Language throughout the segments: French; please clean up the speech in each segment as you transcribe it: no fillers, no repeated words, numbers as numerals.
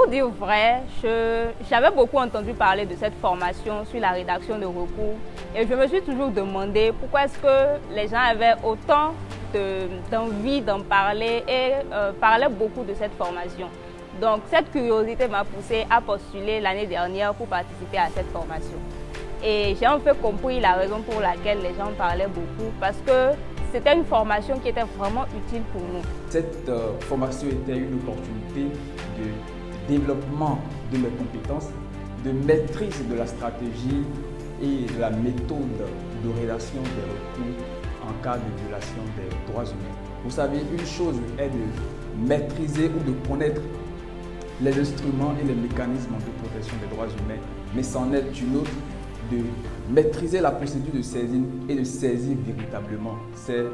pour dire vrai, j'avais beaucoup entendu parler de cette formation sur la rédaction de recours et je me suis toujours demandé pourquoi est-ce que les gens avaient autant d'envie d'en parler et parlaient beaucoup de cette formation. Donc cette curiosité m'a poussée à postuler l'année dernière pour participer à cette formation. Et j'ai un peu compris la raison pour laquelle les gens parlaient beaucoup, parce que c'était une formation qui était vraiment utile pour nous. Cette formation était une opportunité de développement de mes compétences, de maîtrise de la stratégie et de la méthode de rédaction des recours en cas de violation des droits humains. Vous savez, une chose est de maîtriser ou de connaître les instruments et les mécanismes de protection des droits humains, mais c'en est une autre de maîtriser la procédure de saisine et de saisir véritablement ces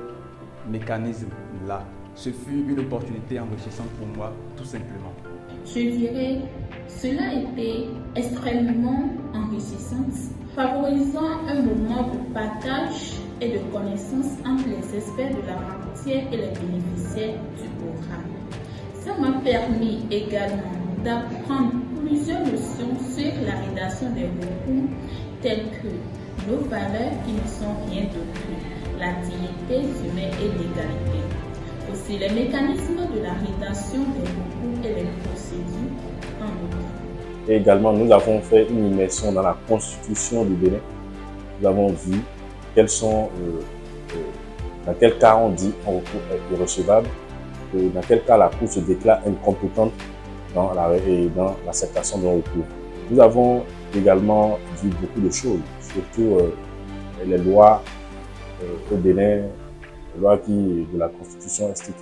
mécanismes-là. Ce fut une opportunité enrichissante pour moi, tout simplement. Je dirais, cela était extrêmement enrichissant, favorisant un moment de partage et de connaissance entre les experts de la matière et les bénéficiaires du programme. Ça m'a permis également d'apprendre plusieurs notions sur la rédaction des recours, telles que nos valeurs qui ne sont rien de plus, la dignité humaine et l'égalité. Aussi les mécanismes de la rédaction des recours et les procédures en outre. Et également, nous avons fait une immersion dans la Constitution du Bénin. Nous avons vu quels sont, dans quel cas on dit un recours est irrecevable, dans quel cas la Cour se déclare incompétente dans l'acceptation d'un recours. Nous avons également vu beaucoup de choses, surtout les lois au Bénin, les lois de la Constitution, etc.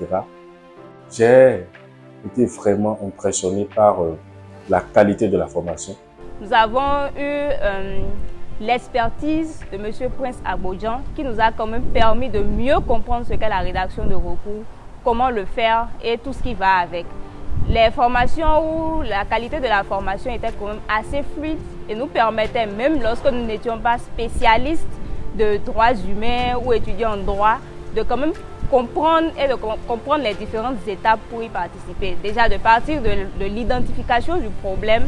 J'ai été vraiment impressionné par la qualité de la formation. Nous avons eu l'expertise de M. Prince Abodjan qui nous a quand même permis de mieux comprendre ce qu'est la rédaction de recours, comment le faire et tout ce qui va avec. Les formations ou la qualité de la formation était quand même assez fluide et nous permettait, même lorsque nous n'étions pas spécialistes de droits humains ou étudiants en droit, de quand même comprendre et de comprendre les différentes étapes pour y participer. Déjà de partir de l'identification du problème,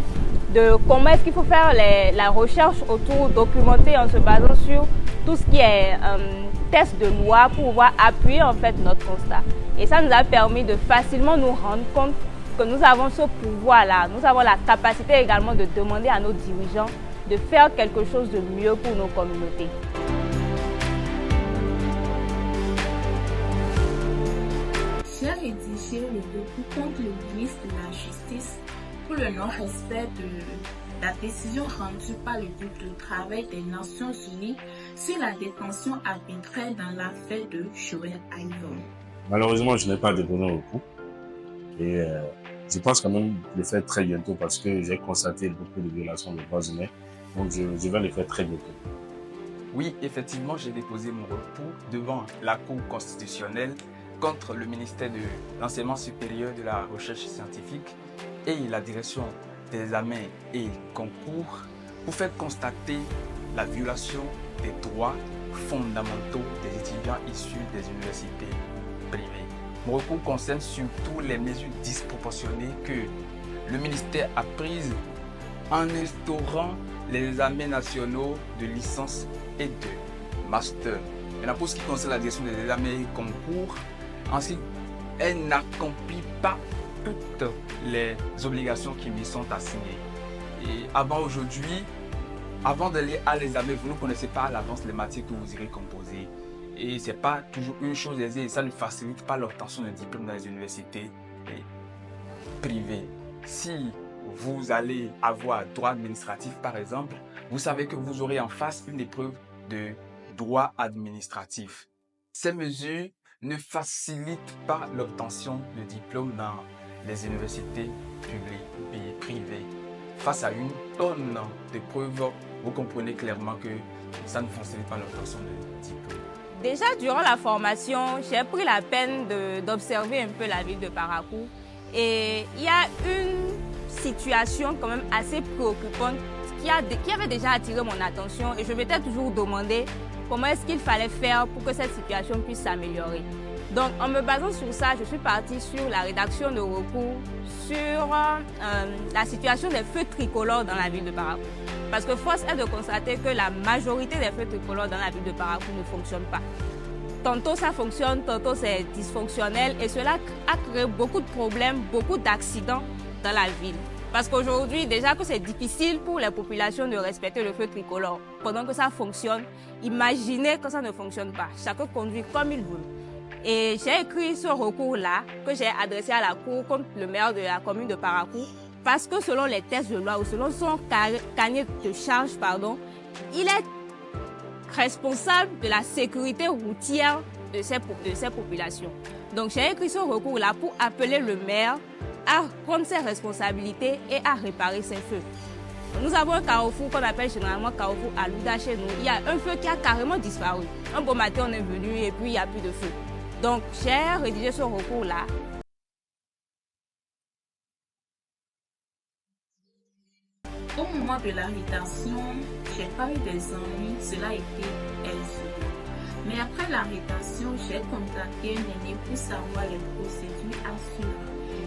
de comment est-ce qu'il faut faire la recherche autour, documenter en se basant sur tout ce qui est test de loi pour pouvoir appuyer en fait notre constat. Et ça nous a permis de facilement nous rendre compte que nous avons ce pouvoir-là, nous avons la capacité également de demander à nos dirigeants de faire quelque chose de mieux pour nos communautés. J'ai rédigé le recours contre le ministre de la Justice pour le non-respect de la décision rendue par le groupe de travail des Nations Unies sur la détention arbitraire dans l'affaire de Joël Ivan. Malheureusement, je n'ai pas déposé un recours et je pense quand même le faire très bientôt parce que j'ai constaté beaucoup de violations des droits humains, donc je vais le faire très bientôt. Oui, effectivement, j'ai déposé mon recours devant la Cour constitutionnelle contre le ministère de l'Enseignement supérieur, de la Recherche scientifique et la direction des examens et concours pour faire constater la violation des droits fondamentaux des étudiants issus des universités privées. Mon recours concerne surtout les mesures disproportionnées que le ministère a prises en instaurant les examens nationaux de licence et de master. Maintenant, pour ce qui concerne la direction des examens et concours, ensuite, elle n'accomplit pas toutes les obligations qui lui sont assignées. Et avant d'aller à l'examen, vous ne connaissez pas à l'avance les matières que vous irez composer. Et ce n'est pas toujours une chose aisée et ça ne facilite pas l'obtention d'un diplôme dans les universités privées. Si vous allez avoir droit administratif par exemple, vous savez que vous aurez en face une épreuve de droit administratif. Ces mesures ne facilitent pas l'obtention de diplômes dans les universités publiques et privées. Face à une tonne d'épreuves, vous comprenez clairement que ça ne facilite pas l'obtention de diplômes. Déjà, durant la formation, j'ai pris la peine d'observer un peu la ville de Parakou. Et il y a une situation quand même assez préoccupante qui avait déjà attiré mon attention. Et je m'étais toujours demandé comment est-ce qu'il fallait faire pour que cette situation puisse s'améliorer. Donc, en me basant sur ça, je suis partie sur la rédaction de recours sur la situation des feux tricolores dans la ville de Parakou. Parce que force est de constater que la majorité des feux tricolores dans la ville de Parakou ne fonctionnent pas. Tantôt ça fonctionne, tantôt c'est dysfonctionnel et cela a créé beaucoup de problèmes, beaucoup d'accidents dans la ville. Parce qu'aujourd'hui, déjà que c'est difficile pour les populations de respecter le feu tricolore. Pendant que ça fonctionne, imaginez que ça ne fonctionne pas. Chacun conduit comme il veut. Et j'ai écrit ce recours-là que j'ai adressé à la Cour contre le maire de la commune de Parakou parce que selon les textes de loi ou selon son cahier de charge, il est responsable de la sécurité routière de ces populations. Donc j'ai écrit ce recours-là pour appeler le maire à prendre ses responsabilités et à réparer ses feux. Nous avons un carrefour qu'on appelle généralement carrefour Alouda chez nous. Il y a un feu qui a carrément disparu. Un beau matin, on est venu et puis il n'y a plus de feu. Donc, j'ai rédigé ce recours-là. Au moment de la rédaction, j'ai pas eu des ennuis, cela a été aisé. Mais après la rédaction, j'ai contacté un aîné pour savoir les procédures à suivre.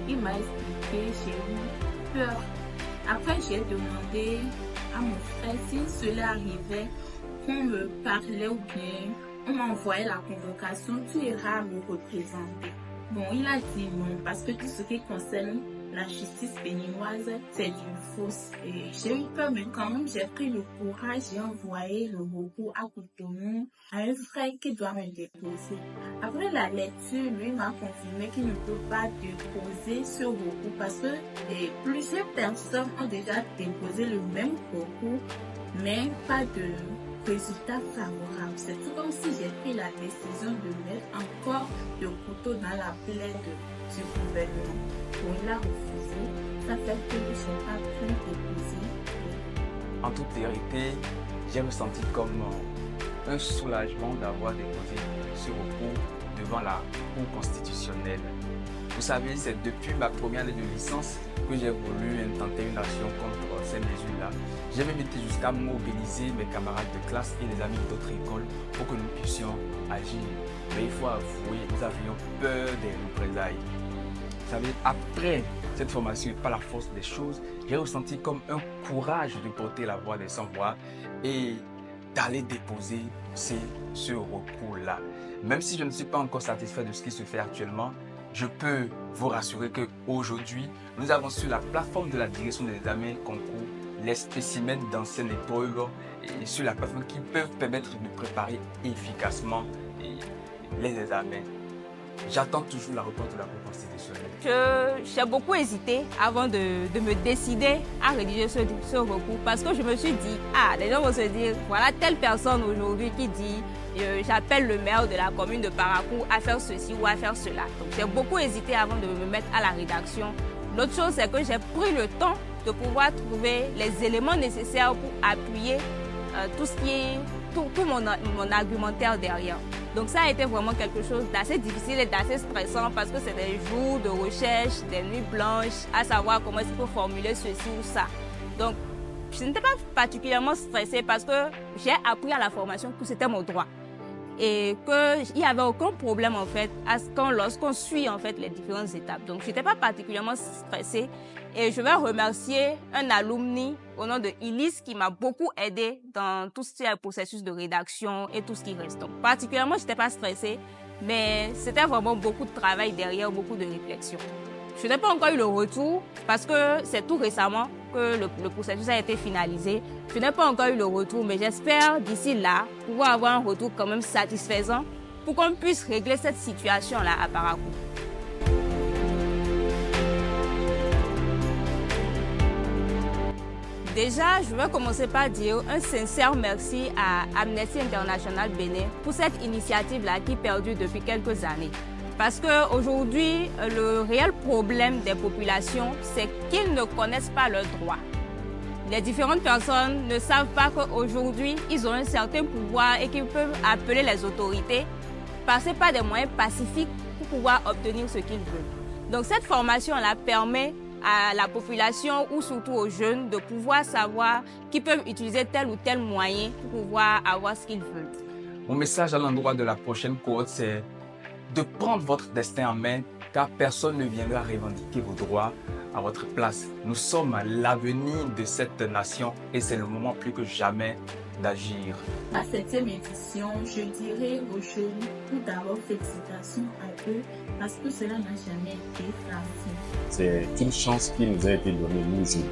Il m'a expliqué, j'ai eu peur. Après, j'ai demandé à mon frère si cela arrivait, qu'on me parlait ou bien on m'envoyait la convocation, tu iras me représenter. Bon, il a dit non, parce que tout ce qui concerne la justice béninoise, c'est du faux. Et j'ai eu peur, mais quand même, j'ai pris le courage, j'ai envoyé le recours à Cotonou à un frère qui doit me déposer. Après la lecture, lui m'a confirmé qu'il ne peut pas déposer ce recours parce que plusieurs personnes ont déjà déposé le même recours, mais pas de résultat favorable. C'est tout comme si j'ai pris la décision de mettre encore le couteau dans la plaie du gouvernement. Bon, il a refusé. Ça fait que je n'ai pas pu déposer. En toute vérité, j'ai ressenti comme un soulagement d'avoir déposé ce recours devant la Cour constitutionnelle. Vous savez, c'est depuis ma première année de licence que j'ai voulu intenter une action contre ces mesures-là. J'ai même été jusqu'à mobiliser mes camarades de classe et les amis d'autres écoles pour que nous puissions agir. Mais il faut avouer, nous avions peur des représailles. Vous savez, après cette formation et par la force des choses, j'ai ressenti comme un courage de porter la voix des sans-voix et d'aller déposer ce recours-là. Même si je ne suis pas encore satisfait de ce qui se fait actuellement, je peux vous rassurer qu'aujourd'hui, nous avons sur la plateforme de la direction des examens concours les spécimens d'anciennes épreuves et sur la plateforme qui peuvent permettre de préparer efficacement les examens. J'attends toujours la réponse de la Cour constitutionnelle. J'ai beaucoup hésité avant de me décider à rédiger ce recours parce que je me suis dit, les gens vont se dire, voilà telle personne aujourd'hui qui dit j'appelle le maire de la commune de Parakou à faire ceci ou à faire cela. Donc j'ai beaucoup hésité avant de me mettre à la rédaction. L'autre chose, c'est que j'ai pris le temps de pouvoir trouver les éléments nécessaires pour appuyer tout mon argumentaire derrière. Donc ça a été vraiment quelque chose d'assez difficile et d'assez stressant parce que c'est des jours de recherche, des nuits blanches, à savoir comment est-ce qu'il faut formuler ceci ou ça. Donc je n'étais pas particulièrement stressée parce que j'ai appris à la formation que c'était mon droit et qu'il n'y avait aucun problème en fait lorsqu'on suit en fait les différentes étapes. Donc je n'étais pas particulièrement stressée et je vais remercier un alumni au nom de Ilis qui m'a beaucoup aidé dans tout ce qui est processus de rédaction et tout ce qui reste. Donc particulièrement, je n'étais pas stressée, mais c'était vraiment beaucoup de travail derrière, beaucoup de réflexion. Je n'ai pas encore eu le retour parce que c'est tout récemment que le processus a été finalisé. Je n'ai pas encore eu le retour, mais j'espère d'ici là pouvoir avoir un retour quand même satisfaisant pour qu'on puisse régler cette situation-là à Parakou. Déjà, je vais commencer par dire un sincère merci à Amnesty International Bénin pour cette initiative-là qui perdure depuis quelques années. Parce qu'aujourd'hui, le réel problème des populations, c'est qu'ils ne connaissent pas leurs droits. Les différentes personnes ne savent pas qu'aujourd'hui, ils ont un certain pouvoir et qu'ils peuvent appeler les autorités, passer par des moyens pacifiques pour pouvoir obtenir ce qu'ils veulent. Donc cette formation-là permet à la population ou surtout aux jeunes de pouvoir savoir qu'ils peuvent utiliser tel ou tel moyen pour pouvoir avoir ce qu'ils veulent. Mon message à l'endroit de la prochaine cohorte, c'est de prendre votre destin en main, car personne ne viendra revendiquer vos droits à votre place. Nous sommes l'avenir de cette nation et c'est le moment plus que jamais d'agir. À cette 7e édition, je dirais aux jeunes tout d'abord félicitations à eux parce que cela n'a jamais été facile. C'est une chance qui nous a été donnée, nous jeunes.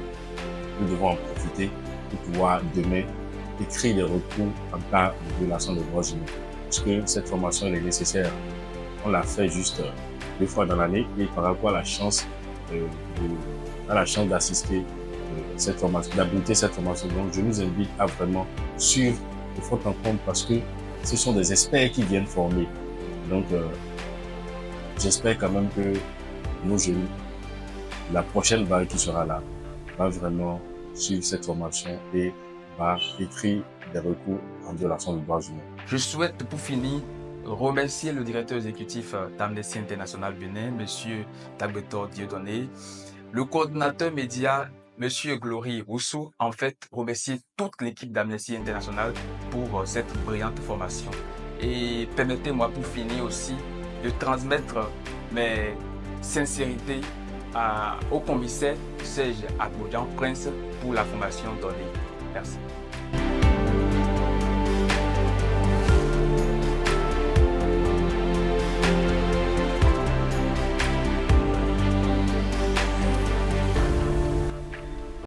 Nous devons en profiter pour pouvoir demain écrire des recours en cas de violation des droits humains. Parce que cette formation elle est nécessaire. On l'a fait juste 2 fois dans l'année et par rapport à la chance d'assister cette formation, d'habiliter cette formation. Donc je nous invite à vraiment suivre de fond en compte parce que ce sont des experts qui viennent former. Donc j'espère quand même que nos jeunes, la prochaine vague qui sera là, va vraiment suivre cette formation et va écrire des recours en violation des droits humains. Je souhaite pour finir remercier le directeur exécutif d'Amnesty International Bénin, M. Tagbetor Dieudonné, le coordinateur média, M. Glory Roussou, en fait, remercier toute l'équipe d'Amnesty International pour cette brillante formation. Et permettez-moi pour finir aussi de transmettre mes sincérités au commissaire Serge Agbodjan Prince pour la formation donnée. Merci.